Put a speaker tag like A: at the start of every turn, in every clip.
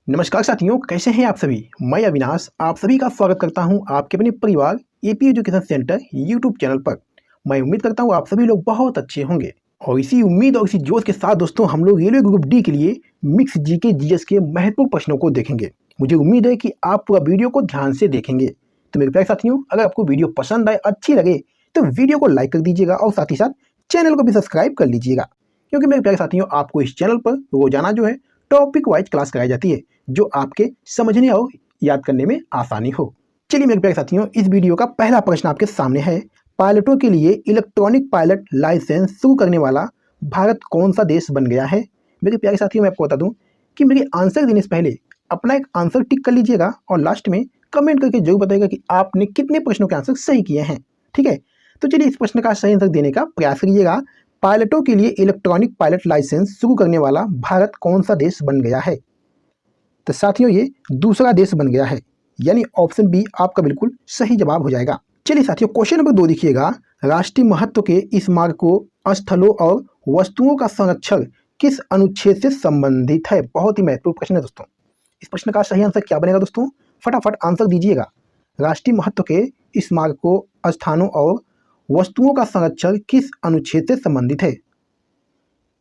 A: नमस्कार साथियों, कैसे हैं आप सभी। मैं अविनाश आप सभी का स्वागत करता हूं आपके अपने परिवार AP education centre YouTube channel पर। मैं उम्मीद करता हूं आप सभी लोग बहुत अच्छे होंगे और इसी उम्मीद और इसी जोश के साथ दोस्तों हम लोग रेलवे ग्रुप डी के लिए मिक्स जीके जीएस के महत्वपूर्ण प्रश्नों को देखेंगे। मुझे उम्मीद है कि आप पूरा वीडियो को ध्यान से देखेंगे। तो मेरे प्यारे साथियों, अगर आपको वीडियो पसंद आए, अच्छी लगे तो वीडियो को लाइक कर दीजिएगा और साथ ही साथ चैनल को भी सब्सक्राइब कर लीजिएगा, क्योंकि मेरे प्यारे साथियों आपको इस चैनल पर रोजाना जो है टॉपिक वाइज क्लास कराई जाती है जो आपके समझने और याद करने में आसानी हो। चलिए मेरे प्यारे साथियों, इस वीडियो का पहला प्रश्न आपके सामने है। पायलटों के लिए इलेक्ट्रॉनिक पायलट लाइसेंस शुरू करने वाला भारत कौन सा देश बन गया है। मेरे प्यारे साथियों, मैं आपको बता दूं कि मेरे आंसर देने से पहले अपना एक आंसर टिक कर लीजिएगा और लास्ट में कमेंट करके जरूर बताइएगा कि आपने कितने प्रश्नों के आंसर सही किए हैं। ठीक है, तो चलिए इस प्रश्न का सही आंसर देने का प्रयास करिएगा। पायलटों के लिए इलेक्ट्रॉनिक पायलट लाइसेंस शुरू करने वाला भारत कौन सा देश बन गया है। तो साथियों ये दूसरा देश बन गया है, यानी ऑप्शन बी आपका बिल्कुल सही जवाब हो जाएगा। चलिए साथियों, क्वेश्चन नंबर 2 देखिएगा। राष्ट्रीय महत्व के स्मारकों, स्थलों और वस्तुओं का संरक्षण किस अनुच्छेद से संबंधित है। बहुत ही महत्वपूर्ण प्रश्न है दोस्तों। इस प्रश्न का सही आंसर क्या बनेगा दोस्तों, फटाफट आंसर दीजिएगा। राष्ट्रीय महत्व के स्मारकों, स्थानों और वस्तुओं का संरक्षण किस अनुच्छेद से संबंधित है।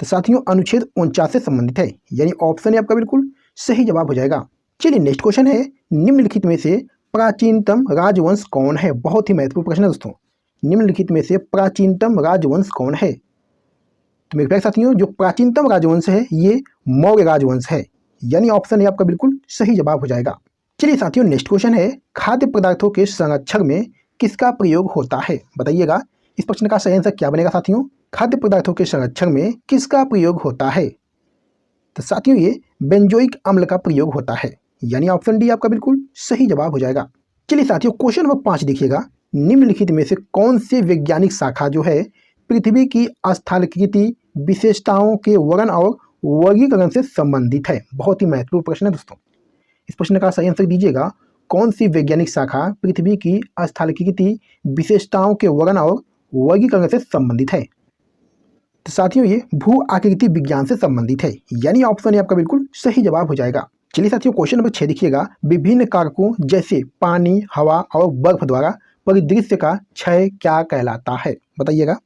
A: तो साथियों अनुच्छेद 49 से संबंधित है, यानी ऑप्शन है आपका बिल्कुल सही जवाब हो जाएगा। चलिए नेक्स्ट क्वेश्चन है। निम्नलिखित में से प्राचीनतम राजवंश कौन है। बहुत ही महत्वपूर्ण प्रश्न है दोस्तों। निम्नलिखित में से प्राचीनतम राजवंश कौन है। तो मेरे प्यारे साथियों, जो प्राचीनतम राजवंश है ये मौर्य राजवंश है, यानी ऑप्शन है आपका बिल्कुल सही जवाब हो जाएगा। चलिए साथियों नेक्स्ट क्वेश्चन है। खाद्य पदार्थों के संरक्षण में किसका प्रयोग होता है, बताइएगा। इस प्रश्न का सही आंसर क्या बनेगा साथियों। खाद्य पदार्थों के संरक्षण में किसका प्रयोग होता है। तो साथियों ये बेंजोइक अम्ल का प्रयोग होता है, यानी ऑप्शन डी आपका बिल्कुल सही जवाब हो जाएगा। चलिए साथियों क्वेश्चन नंबर 5 देखिएगा। निम्नलिखित में से कौन से वैज्ञानिक शाखा जो है पृथ्वी की स्थलाकृति विशेषताओं के वर्णन और वर्गीकरण से संबंधित है। बहुत ही महत्वपूर्ण प्रश्न है दोस्तों। इस प्रश्न का सही आंसर दीजिएगा। कौन सी वैज्ञानिक शाखा पृथ्वी की स्थलाकृति विशेषताओं के वर्णन और वर्गीकरण से संबंधित है। तो साथियों ये भू आकृति विज्ञान से संबंधित है, यानी ऑप्शन है आपका बिल्कुल सही जवाब हो जाएगा। चलिए साथियों क्वेश्चन नंबर 6 देखिएगा। विभिन्न कारकों जैसे पानी, हवा और बर्फ द्वारा परिदृश्य का क्षय क्या कहलाता है, बताइएगा।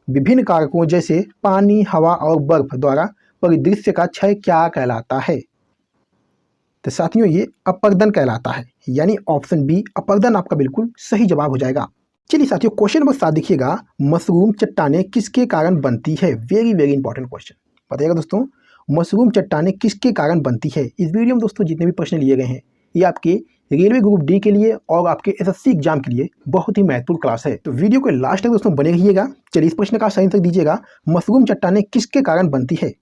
A: विभिन्न कारकों जैसे पानी, हवा और बर्फ द्वारा परिदृश्य का क्षय क्या कहलाता है। तो साथियों ये अपरदन कहलाता है, यानी ऑप्शन बी अपरदन आपका बिल्कुल सही जवाब हो जाएगा। चलिए साथियों क्वेश्चन नंबर 7 देखिएगा। मशरूम चट्टानें किसके कारण बनती है। वेरी वेरी इंपॉर्टेंट क्वेश्चन, बताइएगा दोस्तों। मशरूम चट्टानें किसके कारण बनती है। इस वीडियो में दोस्तों जितने भी प्रश्न लिए गए हैं ये आपके रेलवे ग्रुप डी के लिए और आपके एसएससी एग्जाम के लिए बहुत ही महत्वपूर्ण क्लास है, तो वीडियो के लास्ट तक दोस्तों बने रहिएगा। चलिए इस प्रश्न का सही आंसर दीजिएगा। मशरूम चट्टानें किसके कारण बनती है।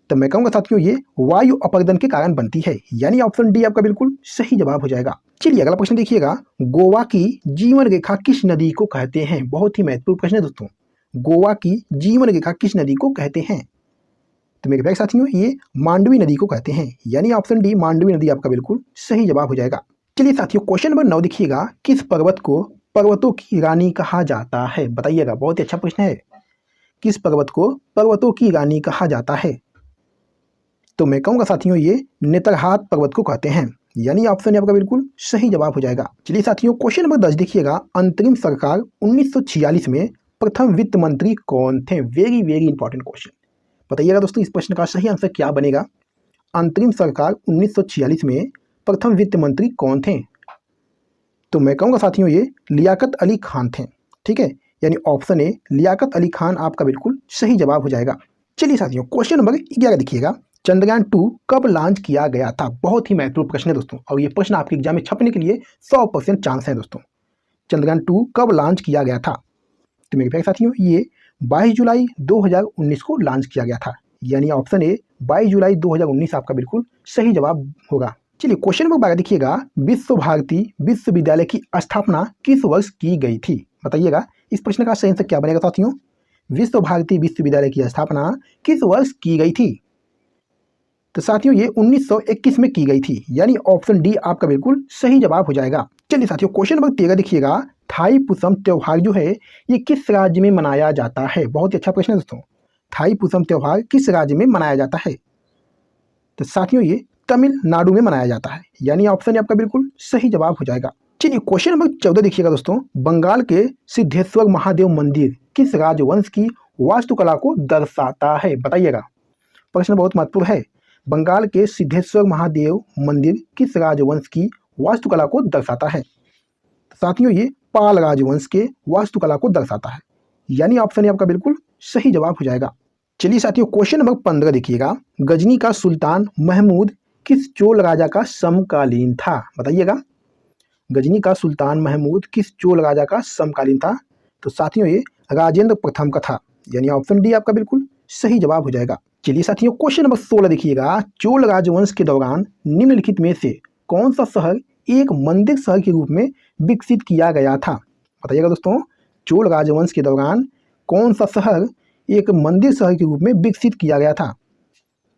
A: तो मैं कहूँगा साथियों ये वायु अपरदन के कारण बनती है, यानी ऑप्शन डी आपका बिल्कुल सही जवाब हो जाएगा। चलिए अगला प्रश्न देखिएगा। गोवा की जीवन रेखा किस नदी को कहते हैं। बहुत ही महत्वपूर्ण प्रश्न है दोस्तों। गोवा की जीवन रेखा किस नदी को कहते हैं। तो मेरे प्यारे साथियों ये मांडवी नदी को कहते हैं, यानी ऑप्शन डी मांडवी नदी आपका बिल्कुल सही जवाब हो जाएगा। चलिए साथियों क्वेश्चन नंबर 9 देखिएगा। किस पर्वत को पर्वतों की रानी कहा जाता है, बताइएगा। बहुत ही अच्छा प्रश्न है। किस पर्वत को पर्वतों की रानी कहा जाता है। तो मैं कहूँगा साथियों ये नेतरहाट पर्वत को कहते हैं, यानी ऑप्शन आपका बिल्कुल सही जवाब हो जाएगा। चलिए साथियों क्वेश्चन नंबर 10 देखिएगा। अंतरिम सरकार 1946 में प्रथम वित्त मंत्री कौन थे। वेरी वेरी इंपॉर्टेंट क्वेश्चन, बताइएगा दोस्तों। इस प्रश्न का सही आंसर क्या बनेगा। अंतरिम सरकार 1946 में प्रथम वित्त मंत्री कौन थे। तो मैं कहूँगा साथियों ये लियाकत अली खान थे। ठीक है, यानी ऑप्शन ए लियाकत अली खान आपका बिल्कुल सही जवाब हो जाएगा। चलिए साथियों क्वेश्चन नंबर 11 देखिएगा। चंद्रयान 2 कब लॉन्च किया गया था। बहुत ही महत्वपूर्ण प्रश्न है दोस्तों, और ये प्रश्न आपके एग्जाम में छपने के लिए 100% चांस है दोस्तों। चंद्रयान 2 कब लॉन्च किया गया था। तो मेरे प्यारे साथियों ये 22 जुलाई 2019 को लॉन्च किया गया था, यानी ऑप्शन ए 22 जुलाई 2019 आपका बिल्कुल सही जवाब होगा। चलिए क्वेश्चन नंबर 12 देखिएगा। विश्व भारती विश्वविद्यालय की स्थापना किस वर्ष की गई थी, बताइएगा। इस प्रश्न का सही आंसर क्या बनेगा साथियों। विश्व भारती विश्वविद्यालय की स्थापना किस वर्ष की गई थी। तो साथियों ये 1921 में की गई थी, यानी ऑप्शन डी आपका बिल्कुल सही जवाब हो जाएगा। चलिए साथियों क्वेश्चन नंबर 13 देखिएगा। थाई पुसम त्योहार जो है ये किस राज्य में मनाया जाता है। बहुत ही अच्छा प्रश्न है दोस्तों। थाई पुसम त्योहार किस राज्य में मनाया जाता है। तो साथियों ये तमिलनाडु में मनाया जाता है, यानी ऑप्शन आपका बिल्कुल सही जवाब हो जाएगा। चलिए क्वेश्चन नंबर 14 देखिएगा दोस्तों, बंगाल के सिद्धेश्वर महादेव मंदिर किस राजवंश की वास्तुकला को दर्शाता है? बताइएगा, प्रश्न बहुत महत्वपूर्ण है। बंगाल के सिद्धेश्वर महादेव मंदिर किस राजवंश की वास्तुकला को दर्शाता है? साथियों ये पाल राजवंश के वास्तुकला को दर्शाता है, यानी ऑप्शन आपका बिल्कुल सही जवाब हो जाएगा। चलिए साथियों क्वेश्चन नंबर 15 देखिएगा, गजनी का सुल्तान महमूद किस चोल राजा का समकालीन था? बताइएगा, गजनी का सुल्तान महमूद किस चोल राजा का समकालीन था? तो साथियों ये राजेंद्र प्रथम का था, यानी ऑप्शन डी आपका बिल्कुल सही जवाब हो जाएगा। चलिए साथियों क्वेश्चन नंबर 16 देखिएगा, चोल राजवंश के दौरान निम्नलिखित में से कौन सा शहर एक मंदिर शहर के रूप में विकसित किया गया था? बताइएगा दोस्तों, चोल राजवंश के दौरान कौन सा शहर एक मंदिर शहर के रूप में विकसित किया गया था?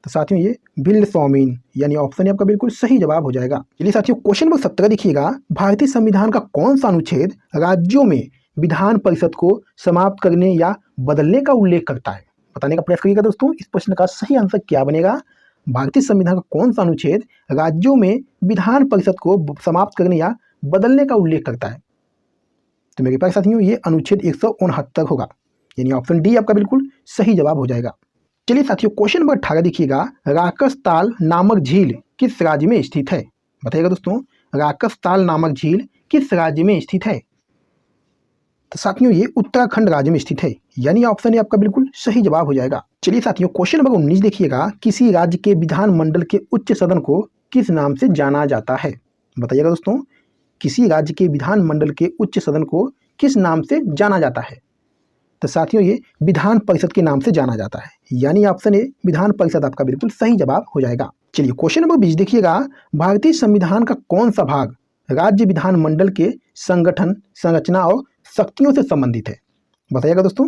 A: तो साथियों ये भिल्ड स्वामीन, यानी ऑप्शन आपका बिल्कुल सही जवाब हो जाएगा। चलिए साथियों क्वेश्चन नंबर 17 देखिएगा, भारतीय संविधान का कौन सा अनुच्छेद राज्यों में विधान परिषद को समाप्त करने या बदलने का उल्लेख करता है? बताने का प्रयास करिएगा दोस्तों, इस प्रश्न का सही आंसर क्या बनेगा? भारतीय संविधान का कौन सा अनुच्छेद राज्यों में विधान परिषद को समाप्त करने या बदलने का उल्लेख करता है? तो मेरे पास साथियों ये अनुच्छेद 169 होगा, यानी ऑप्शन डी आपका बिल्कुल सही जवाब हो जाएगा। चलिए साथियों क्वेश्चन नंबर 18 देखिएगा, राकसताल नामक झील किस राज्य में स्थित है? बताइएगा दोस्तों, राकसताल नामक झील किस राज्य में स्थित है? तो साथियों ये उत्तराखंड राज्य में स्थित है, यानी ऑप्शन ए आपका बिल्कुल सही जवाब हो जाएगा। चलिए साथियों क्वेश्चन नंबर 19 देखिएगा, किसी राज्य के विधानमंडल के उच्च सदन को किस नाम से जाना जाता है? बताइएगा दोस्तों, किसी राज्य के विधानमंडल के उच्च सदन को किस नाम से जाना जाता है? तो साथियों ये विधान परिषद के नाम से जाना जाता है, यानी ऑप्शन ए विधान परिषद आपका बिल्कुल सही जवाब हो जाएगा। चलिए क्वेश्चन नंबर 20 देखिएगा, भारतीय संविधान का कौन सा भाग राज्य विधानमंडल के संगठन, संरचना और शक्तियों से संबंधित है? बताइएगा दोस्तों,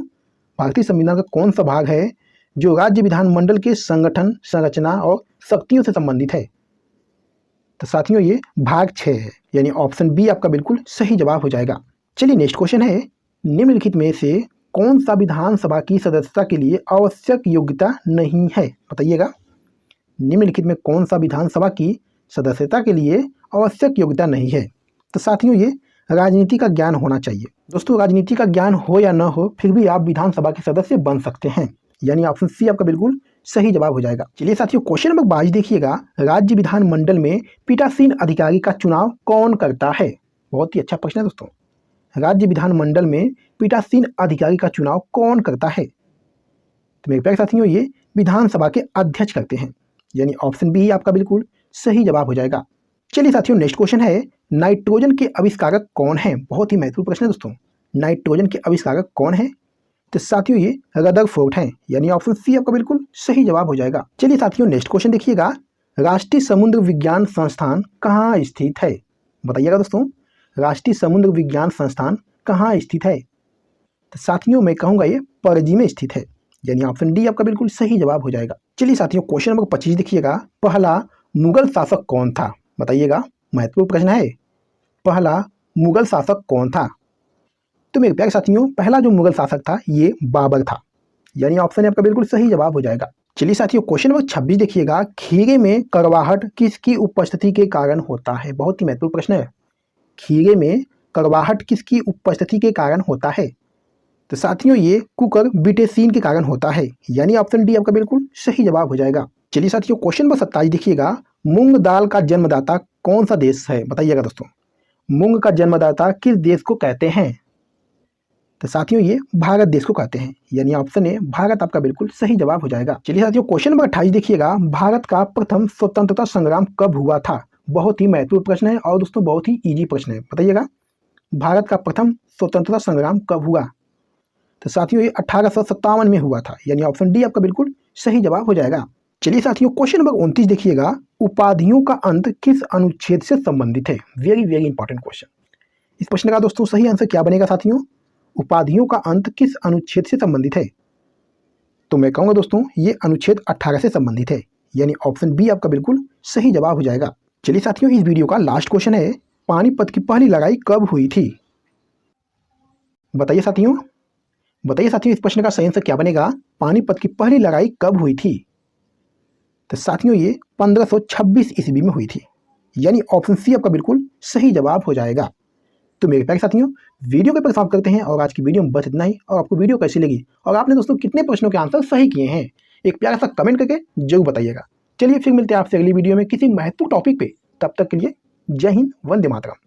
A: भारतीय संविधान का कौन सा भाग है जो राज्य विधानमंडल के संगठन, संरचना और शक्तियों से संबंधित है? तो साथियों ये भाग 6 है, यानी ऑप्शन बी आपका बिल्कुल सही जवाब हो जाएगा। चलिए नेक्स्ट क्वेश्चन है, निम्नलिखित में से कौन सा विधानसभा की सदस्यता के लिए आवश्यक योग्यता नहीं है? बताइएगा, निम्नलिखित में कौन सा विधानसभा की सदस्यता के लिए आवश्यक योग्यता नहीं है? तो साथियों ये राजनीति का ज्ञान होना चाहिए। दोस्तों राजनीति का ज्ञान हो या न हो, फिर भी आप विधानसभा के सदस्य बन सकते हैं, यानी ऑप्शन सी आपका बिल्कुल सही जवाब हो जाएगा। चलिए साथियों क्वेश्चन नंबर 22 देखिएगा, राज्य विधानमंडल में पीठासीन अधिकारी का चुनाव कौन करता है? बहुत ही अच्छा प्रश्न है दोस्तों, राज्य विधानमंडल में पीठासीन अधिकारी का चुनाव कौन करता है? तो मेरे प्यारे साथियों ये विधानसभा के अध्यक्ष करते हैं, यानी ऑप्शन बी आपका बिल्कुल सही जवाब हो जाएगा। चलिए साथियों नेक्स्ट क्वेश्चन है, नाइट्रोजन के आविष्कारक कौन है? बहुत ही महत्वपूर्ण प्रश्न है दोस्तों, नाइट्रोजन के आविष्कारक कौन है? तो साथियों ये रदरफोर्ड हैं, यानी ऑप्शन सी आपका बिल्कुल सही जवाब हो जाएगा। चलिए साथियों नेक्स्ट क्वेश्चन देखिएगा, राष्ट्रीय समुद्र विज्ञान संस्थान कहाँ स्थित है? बताइएगा दोस्तों, राष्ट्रीय समुद्र विज्ञान संस्थान कहाँ स्थित है? तो साथियों मैं कहूँगा ये पणजी में स्थित है, यानी ऑप्शन डी आपका बिल्कुल सही जवाब हो जाएगा। चलिए साथियों क्वेश्चन नंबर 25 देखिएगा, पहला मुगल शासक कौन था? बताइएगा, महत्वपूर्ण प्रश्न है, पहला मुगल शासक कौन था? तो मेरे प्यारे साथियों पहला जो मुगल शासक था ये बाबर था, यानी ऑप्शन आपका बिल्कुल सही जवाब हो जाएगा। चलिए साथियों क्वेश्चन नंबर 26 देखिएगा, खीरे में कड़वाहट किसकी उपस्थिति के कारण होता है? बहुत ही महत्वपूर्ण प्रश्न है, खीरे में कड़वाहट किसकी उपस्थिति के कारण होता है? तो साथियों ये कुकर बिटेसिन के कारण होता है, यानी ऑप्शन डी आपका बिल्कुल सही जवाब हो जाएगा। चलिए साथियों क्वेश्चन नंबर 27 देखिएगा, मूंग दाल का जन्मदाता कौन सा देश है? बताइएगा दोस्तों, मूंग का जन्मदाता किस देश को कहते हैं? तो साथियों ये भारत देश को कहते हैं, यानी ऑप्शन ए भारत आपका बिल्कुल सही जवाब हो जाएगा। चलिए साथियों क्वेश्चन नंबर 28 देखिएगा, भारत का प्रथम स्वतंत्रता संग्राम कब हुआ था? बहुत ही महत्वपूर्ण प्रश्न है और दोस्तों बहुत ही इजी प्रश्न है। बताइएगा, भारत का प्रथम स्वतंत्रता संग्राम कब हुआ? तो साथियों ये 1857 में हुआ था, यानी ऑप्शन डी आपका बिल्कुल सही जवाब हो जाएगा। चलिए साथियों क्वेश्चन नंबर 29 देखिएगा, उपाधियों का अंत किस अनुच्छेद से संबंधित है? Very very important question. इस प्रश्न का दोस्तों सही आंसर क्या बनेगा साथियों, उपाधियों का अंत किस अनुच्छेद से संबंधित है? तो मैं कहूँगा दोस्तों ये अनुच्छेद 18 से संबंधित है, यानी ऑप्शन बी आपका बिल्कुल सही जवाब हो जाएगा। चलिए साथियों इस वीडियो का लास्ट क्वेश्चन है, पानीपत की पहली लड़ाई कब हुई थी? बताइए साथियों, बताइए साथियों इस प्रश्न का सही आंसर क्या बनेगा, पानीपत की पहली लड़ाई कब हुई थी? तो साथियों ये 1526 ईस्वी में हुई थी, यानी ऑप्शन सी आपका बिल्कुल सही जवाब हो जाएगा। तो मेरे प्यारे साथियों, वीडियो के पर समाप्त करते हैं और आज की वीडियो में बस इतना ही। और आपको वीडियो कैसी लगी और आपने दोस्तों कितने प्रश्नों के आंसर सही किए हैं, एक प्यारा सा कमेंट करके जरूर बताइएगा। चलिए फिर मिलते हैं आपसे अगली वीडियो में किसी महत्वपूर्ण टॉपिक पे। तब तक के लिए जय हिंद, वंदे मातरम।